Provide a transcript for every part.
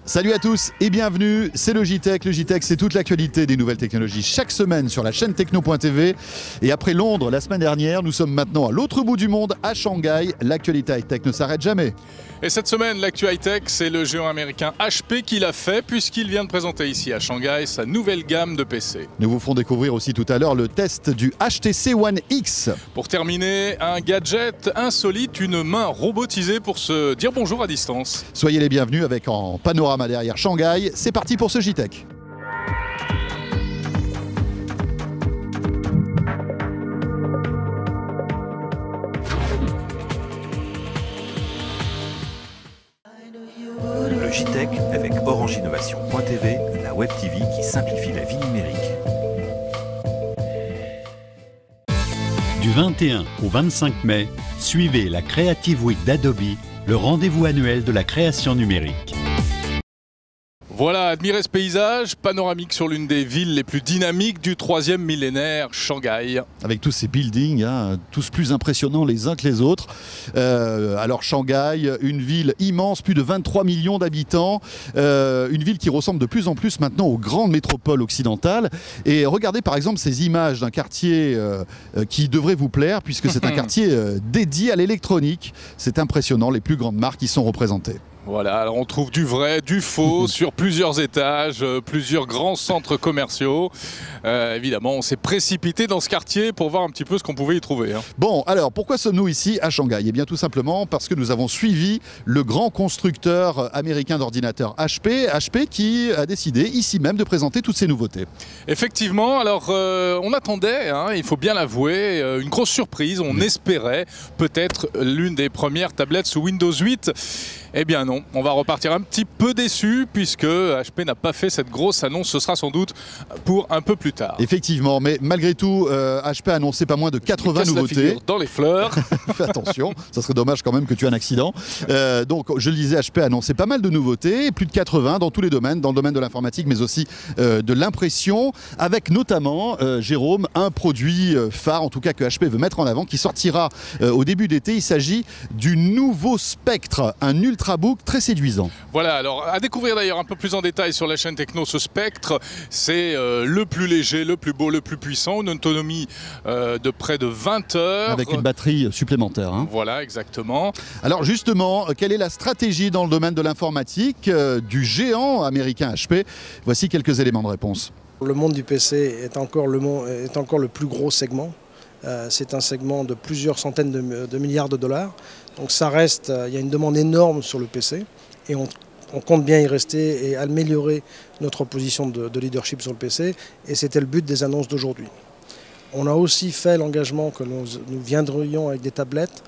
Salut à tous et bienvenue, c'est le JTech. Le JTech, c'est toute l'actualité des nouvelles technologies chaque semaine sur la chaîne techno.tv. Et après Londres la semaine dernière, nous sommes maintenant à l'autre bout du monde, à Shanghai. L'actualité high-tech ne s'arrête jamais. Et cette semaine, l'actu high-tech, c'est le géant américain HP qui l'a fait puisqu'il vient de présenter ici à Shanghai sa nouvelle gamme de PC. Nous vous ferons découvrir aussi tout à l'heure le test du HTC One X. Pour terminer, un gadget insolite, une main robotisée pour se dire bonjour à distance. Soyez les bienvenus avec en panorama derrière Shanghai. C'est parti pour ce JTech. Le JTech avec OrangeInnovation.tv, la web TV qui simplifie la vie numérique. Du 21 au 25 mai, suivez la Creative Week d'Adobe, le rendez-vous annuel de la création numérique. Voilà, admirez ce paysage panoramique sur l'une des villes les plus dynamiques du 3e millénaire, Shanghai. Avec tous ces buildings, tous plus impressionnants les uns que les autres. Alors Shanghai, une ville immense, plus de 23 millions d'habitants, une ville qui ressemble de plus en plus maintenant aux grandes métropoles occidentales. Et regardez par exemple ces images d'un quartier qui devrait vous plaire, puisque c'est un quartier dédié à l'électronique. C'est impressionnant, les plus grandes marques y sont représentées. Voilà, alors on trouve du vrai, du faux sur plusieurs étages, plusieurs grands centres commerciaux. Évidemment, on s'est précipité dans ce quartier pour voir un petit peu ce qu'on pouvait y trouver. Bon, alors pourquoi sommes-nous ici à Shanghai? Eh bien tout simplement parce que nous avons suivi le grand constructeur américain d'ordinateurs HP qui a décidé ici même de présenter toutes ces nouveautés. Effectivement, alors on attendait, il faut bien l'avouer, une grosse surprise. On espérait peut-être l'une des premières tablettes sous Windows 8. Eh bien non, on va repartir un petit peu déçu puisque HP n'a pas fait cette grosse annonce. Ce sera sans doute pour un peu plus tard. Effectivement, mais malgré tout, HP a annoncé pas moins de 80 nouveautés. Dans les fleurs. Fais attention, ça serait dommage quand même que tu aies un accident. Donc, je le disais, HP a annoncé pas mal de nouveautés, plus de 80 dans tous les domaines, dans le domaine de l'informatique, mais aussi de l'impression, avec notamment, Jérôme, un produit phare, en tout cas que HP veut mettre en avant, qui sortira au début d'été. Il s'agit du nouveau Spectre, un ultrabook très séduisant. Voilà, alors à découvrir d'ailleurs un peu plus en détail sur la chaîne Techno, ce Spectre, c'est le plus léger, le plus beau, le plus puissant, une autonomie de près de 20 heures. Avec une batterie supplémentaire. Voilà, exactement. Alors justement, quelle est la stratégie dans le domaine de l'informatique du géant américain HP? Voici quelques éléments de réponse. Le monde du PC est encore le plus gros segment. C'est un segment de plusieurs centaines de milliards de dollars. Donc ça reste, il y a une demande énorme sur le PC et on compte bien y rester et améliorer notre position de leadership sur le PC. Et c'était le but des annonces d'aujourd'hui. On a aussi fait l'engagement que nous viendrions avec des tablettes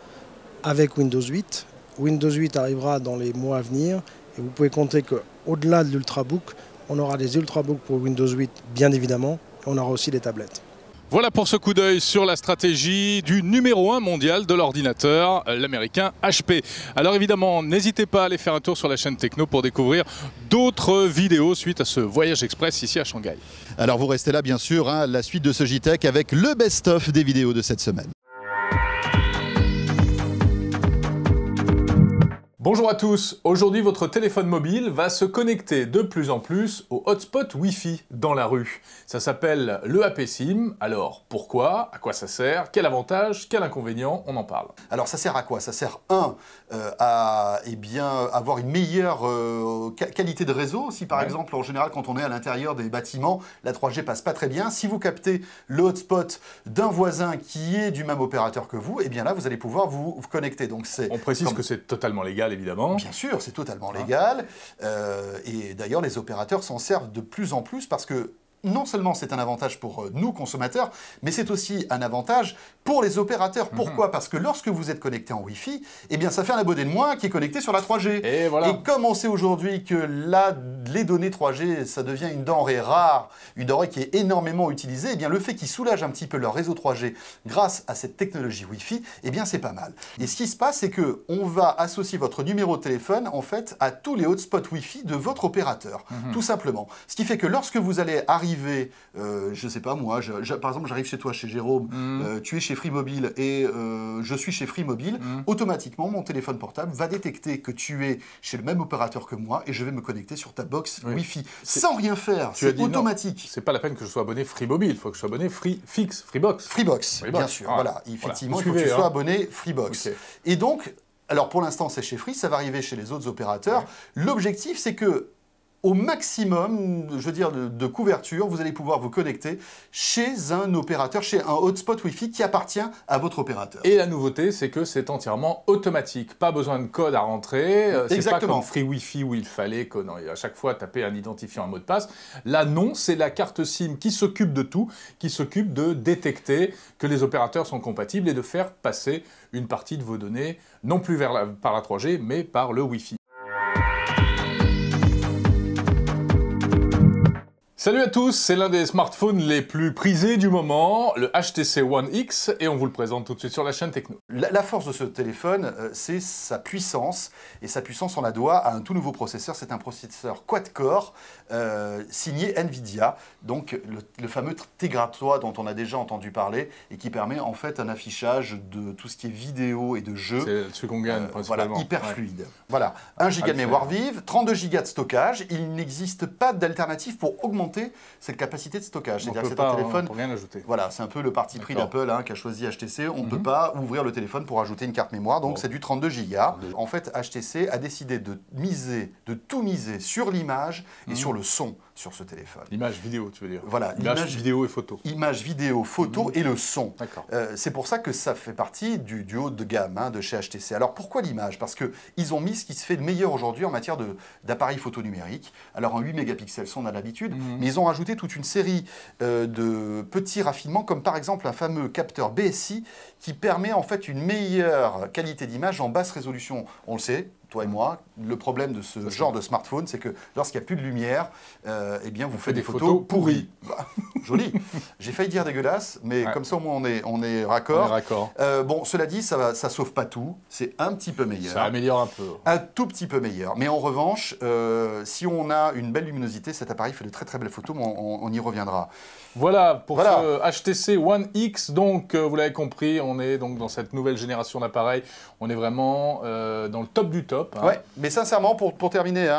avec Windows 8. Windows 8 arrivera dans les mois à venir et vous pouvez compter qu'au-delà de l'Ultrabook, on aura des Ultrabooks pour Windows 8 bien évidemment et on aura aussi des tablettes. Voilà pour ce coup d'œil sur la stratégie du numéro 1 mondial de l'ordinateur, l'américain HP. Alors évidemment, n'hésitez pas à aller faire un tour sur la chaîne Techno pour découvrir d'autres vidéos suite à ce voyage express ici à Shanghai. Alors vous restez là bien sûr, la suite de ce JTech avec le best-of des vidéos de cette semaine. Bonjour à tous, aujourd'hui votre téléphone mobile va se connecter de plus en plus au hotspot Wi-Fi dans la rue. Ça s'appelle le HP SIM. Alors pourquoi? À quoi ça sert? Quel avantage? Quel inconvénient? On en parle. Alors ça sert à quoi? Ça sert à avoir une meilleure qualité de réseau. Si par exemple en général quand on est à l'intérieur des bâtiments, la 3G passe pas très bien. Si vous captez le hotspot d'un voisin qui est du même opérateur que vous, et bien là vous allez pouvoir vous connecter. Donc on précise que c'est totalement légal évidemment. Bien sûr, c'est totalement légal. Et d'ailleurs les opérateurs s'en servent de plus en plus parce que non seulement c'est un avantage pour nous consommateurs, mais c'est aussi un avantage pour les opérateurs. Pourquoi? Parce que lorsque vous êtes connecté en Wi-Fi, eh bien ça fait un abonné de moins qui est connecté sur la 3G. Et voilà. Et comme on sait aujourd'hui que les données 3G, ça devient une denrée rare, une denrée qui est énormément utilisée, eh bien le fait qu'ils soulagent un petit peu leur réseau 3G grâce à cette technologie Wi-Fi, eh bien c'est pas mal. Et ce qui se passe, c'est que on va associer votre numéro de téléphone en fait à tous les hotspots Wi-Fi de votre opérateur, tout simplement. Ce qui fait que lorsque vous allez arriver arriver, je sais pas moi, par exemple j'arrive chez toi, chez Jérôme, tu es chez Free Mobile et je suis chez Free Mobile, automatiquement mon téléphone portable va détecter que tu es chez le même opérateur que moi et je vais me connecter sur ta box Wi-Fi. Sans rien faire, c'est automatique. C'est pas la peine que je sois abonné Free Mobile, il faut que je sois abonné Freebox. Freebox, bien sûr, voilà. Effectivement, il faut que tu sois abonné Freebox. Okay. Et donc, alors pour l'instant c'est chez Free, ça va arriver chez les autres opérateurs. L'objectif c'est que au maximum, je veux dire, de couverture, vous allez pouvoir vous connecter chez un opérateur, chez un hotspot Wi-Fi qui appartient à votre opérateur. Et la nouveauté, c'est que c'est entièrement automatique. Pas besoin de code à rentrer. C'est pas comme Free Wi-Fi où il fallait à chaque fois taper un identifiant, un mot de passe. Là, non, c'est la carte SIM qui s'occupe de tout, qui s'occupe de détecter que les opérateurs sont compatibles et de faire passer une partie de vos données, non plus par la 3G, mais par le Wi-Fi. Salut à tous, c'est l'un des smartphones les plus prisés du moment, le HTC One X, et on vous le présente tout de suite sur la chaîne Techno. La force de ce téléphone, c'est sa puissance, et sa puissance, on la doit à un tout nouveau processeur. C'est un processeur quad-core signé NVIDIA, donc le fameux Tegra 3 dont on a déjà entendu parler, et qui permet en fait un affichage de tout ce qui est vidéo et de jeux. C'est ce qu'on gagne principalement. Voilà, hyper fluide. Voilà, 1 Go de mémoire vive, 32 Go de stockage. Il n'existe pas d'alternative pour augmenter cette capacité de stockage. C'est-à-dire que c'est un téléphone. On peut rien ajouter. Voilà, c'est un peu le parti pris d'Apple qu'a choisi HTC. On ne peut pas ouvrir le téléphone pour ajouter une carte mémoire, donc c'est du 32 Go. En fait, HTC a décidé de tout miser sur l'image et sur le son sur ce téléphone. L'image vidéo, tu veux dire? Voilà, l'image vidéo et photo. Image vidéo, photo et le son. D'accord. C'est pour ça que ça fait partie du haut de gamme de chez HTC. Alors pourquoi l'image? Parce qu'ils ont mis ce qui se fait de meilleur aujourd'hui en matière d'appareils photo numériques. Alors en 8 mégapixels, on a l'habitude, mais ils ont rajouté toute une série de petits raffinements, comme par exemple un fameux capteur BSI qui permet en fait une meilleure qualité d'image en basse résolution. On le sait, toi et moi, le problème de ce genre de smartphone, c'est que lorsqu'il n'y a plus de lumière, eh bien vous faites des photos pourries. Joli. J'ai failli dire dégueulasse, mais comme ça au moins on est raccord. Bon, cela dit, ça sauve pas tout. C'est un petit peu meilleur. Ça améliore un peu. Un tout petit peu meilleur. Mais en revanche, si on a une belle luminosité, cet appareil fait de très très belles photos, mais on y reviendra. Voilà pour ce HTC One X. Donc, vous l'avez compris, on est donc dans cette nouvelle génération d'appareils. On est vraiment dans le top du top. Ouais, mais sincèrement, pour terminer,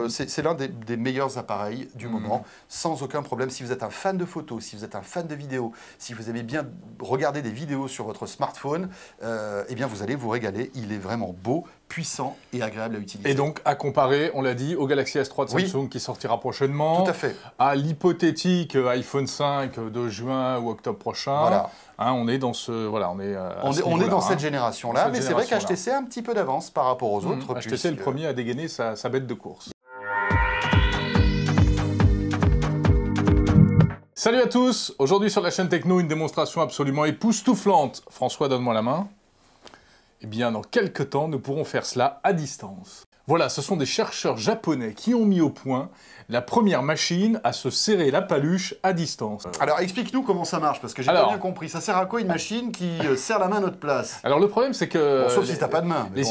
c'est l'un des meilleurs appareils du moment, sans aucun problème. Si vous êtes un fan de photos, si vous êtes un fan de vidéos, si vous aimez bien regarder des vidéos sur votre smartphone, eh bien vous allez vous régaler. Il est vraiment beau, puissant et agréable à utiliser. Et donc, à comparer, on l'a dit, au Galaxy S3 de Samsung qui sortira prochainement. Tout à fait. À l'hypothétique iPhone 5 de juin ou octobre prochain. Voilà. On est dans ce... Voilà, on est dans cette génération-là, mais c'est vrai qu'HTC a un petit peu d'avance par rapport aux autres. HTC est le premier à dégainer sa bête de course. Salut à tous. Aujourd'hui sur la chaîne Techno, une démonstration absolument époustouflante. François, donne-moi la main. Eh bien, dans quelques temps, nous pourrons faire cela à distance. Voilà, ce sont des chercheurs japonais qui ont mis au point la première machine à se serrer la paluche à distance. Alors, explique-nous comment ça marche, parce que j'ai pas bien compris. Ça sert à quoi une machine qui serre la main à notre place? Alors, le problème, c'est que... Bon, sauf si t'as pas de main. Tu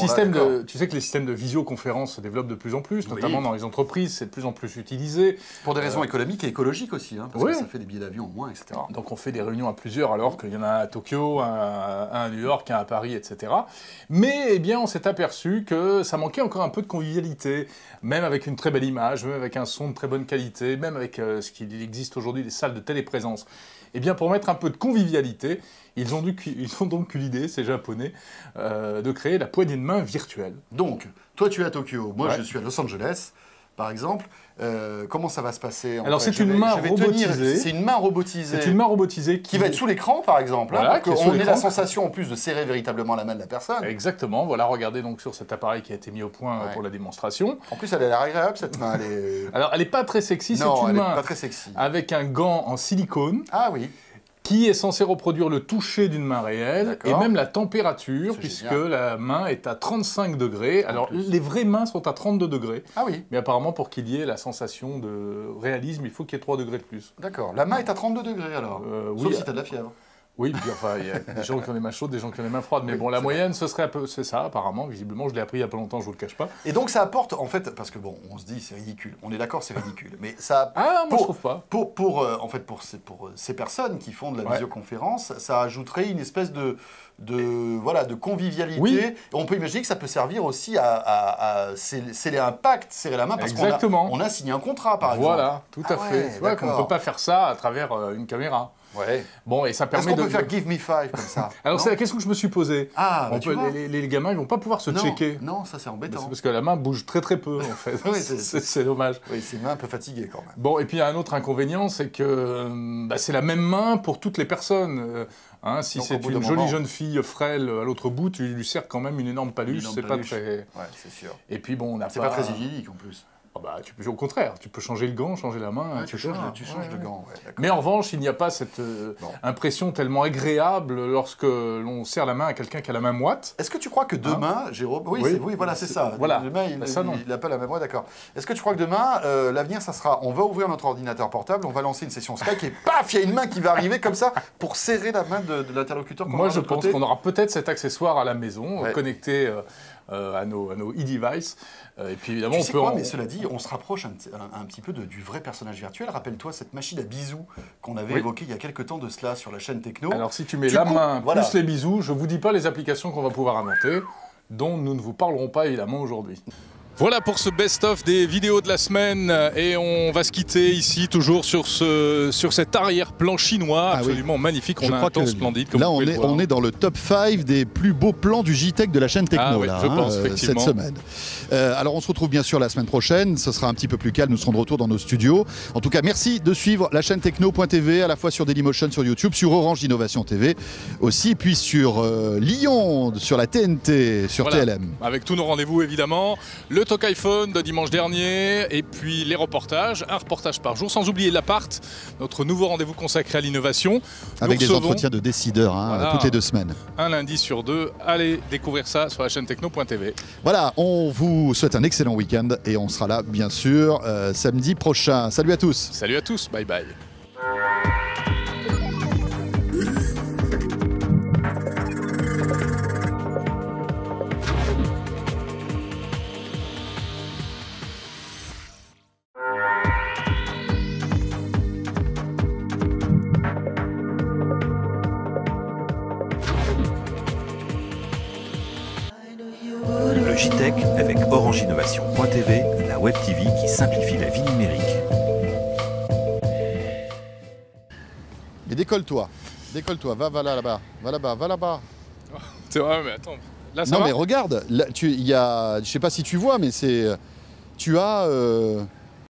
sais que les systèmes de visioconférence se développent de plus en plus, notamment dans les entreprises, c'est de plus en plus utilisé. Pour des raisons économiques et écologiques aussi, parce que ça fait des billets d'avion en moins, etc. Donc, on fait des réunions à plusieurs, alors qu'il y en a à Tokyo, un à New York, un à Paris, etc. Mais, eh bien, on s'est aperçu que ça manquait encore un peu de convivialité, même avec une très belle image, même avec un son de très bonne qualité, même avec ce qu'il existe aujourd'hui, des salles de téléprésence. Eh bien, pour mettre un peu de convivialité, ils ont donc eu l'idée, ces Japonais, de créer la poignée de main virtuelle. Donc, toi tu es à Tokyo, moi je suis à Los Angeles, par exemple. Comment ça va se passer? Alors c'est une main robotisée. C'est une main robotisée. C'est une main robotisée qui va être sous l'écran, par exemple. Voilà, on ait la sensation en plus de serrer véritablement la main de la personne. Exactement. Voilà, regardez donc sur cet appareil qui a été mis au point pour la démonstration. En plus, elle a l'air agréable cette main. Alors, elle n'est pas très sexy. C'est une main pas très sexy. Avec un gant en silicone. Ah oui. Qui est censé reproduire le toucher d'une main réelle et même la température, puisque la main est à 35 degrés. Alors, les vraies mains sont à 32 degrés. Ah oui. Mais apparemment, pour qu'il y ait la sensation de réalisme, il faut qu'il y ait 3 degrés de plus. D'accord. La main est à 32 degrés alors? Sauf si tu as de la fièvre. Oui, puis enfin, il y a des gens qui ont les mains chaudes, des gens qui ont les mains froides. Mais bon, la moyenne, ce serait un peu... C'est ça, apparemment, visiblement. Je l'ai appris il y a pas longtemps, je vous le cache pas. Et donc ça apporte, en fait, parce que bon, on se dit c'est ridicule. On est d'accord, c'est ridicule. Mais ça... Ah, moi je trouve pas. Pour ces personnes qui font de la visioconférence, ça ajouterait une espèce de convivialité. Oui. On peut imaginer que ça peut servir aussi à sceller un pacte, serrer la main, parce qu'on a signé un contrat, par exemple. Voilà, tout à fait. Tu vois qu'on ne peut pas faire ça à travers une caméra. Ouais. Bon, et ça permet Est-ce qu'on peut faire Give Me Five comme ça? Alors c'est la question que je me suis posée. Ah, bah, les gamins, ils vont pas pouvoir se checker. Non, ça c'est embêtant. Parce que la main bouge très très peu, en fait. Oui, c'est dommage. Oui, c'est une main un peu fatiguée quand même. Bon, et puis il y a un autre inconvénient, c'est que c'est la même main pour toutes les personnes. Si c'est une jolie jeune fille frêle à l'autre bout, tu lui sers quand même une énorme paluche. C'est pas très... Ouais, c'est sûr. Et puis bon, on n'a pas... C'est pas très hygiénique en plus. Ah bah, au contraire, tu peux changer le gant, changer la main. Tu changes le gant. Ouais, mais en revanche, il n'y a pas cette impression tellement agréable lorsque l'on serre la main à quelqu'un qui a la main moite. Est-ce que tu crois que demain, Jérôme... Oui, voilà, c'est ça. Voilà. Demain, il n'a pas la même voix, d'accord. Est-ce que tu crois que demain, l'avenir, ça sera... On va ouvrir notre ordinateur portable, on va lancer une session Skype et paf, il y a une main qui va arriver comme ça pour serrer la main de l'interlocuteur. Moi, je pense qu'on aura peut-être cet accessoire à la maison, connecté à nos e-devices. Et puis évidemment, tu sais quoi, mais cela dit, on se rapproche un petit peu du vrai personnage virtuel. Rappelle-toi cette machine à bisous qu'on avait évoquée il y a quelques temps de cela sur la chaîne Techno. Alors si tu mets la main plus les bisous, je vous dis pas les applications qu'on va pouvoir inventer, dont nous ne vous parlerons pas évidemment aujourd'hui. Voilà pour ce best-of des vidéos de la semaine et on va se quitter ici toujours sur cet arrière-plan chinois absolument magnifique. On a un temps splendide. Comme là, on est dans le top 5 des plus beaux plans du JTech de la chaîne Techno je pense, cette semaine. Alors on se retrouve bien sûr la semaine prochaine, ce sera un petit peu plus calme, nous serons de retour dans nos studios. En tout cas, merci de suivre la chaîne Techno.tv à la fois sur Dailymotion sur YouTube, sur Orange Innovation TV aussi, puis sur Lyon, sur la TNT, sur TLM. Avec tous nos rendez-vous évidemment. Le Talk iPhone de dimanche dernier et puis les reportages, un reportage par jour, sans oublier l'appart, notre nouveau rendez-vous consacré à l'innovation. Avec des entretiens de décideurs toutes les 2 semaines. Un lundi sur 2, allez découvrir ça sur la chaîne Techno.tv. Voilà, on vous souhaite un excellent week-end et on sera là bien sûr samedi prochain. Salut à tous. Salut à tous, bye bye. Le JTech avec Orange Innovation.tv, la web TV qui simplifie la vie numérique. Mais décolle-toi, va là-bas, va là-bas. C'est vrai, mais attends, là ça va ? Non mais regarde, là, je sais pas si tu vois, mais tu as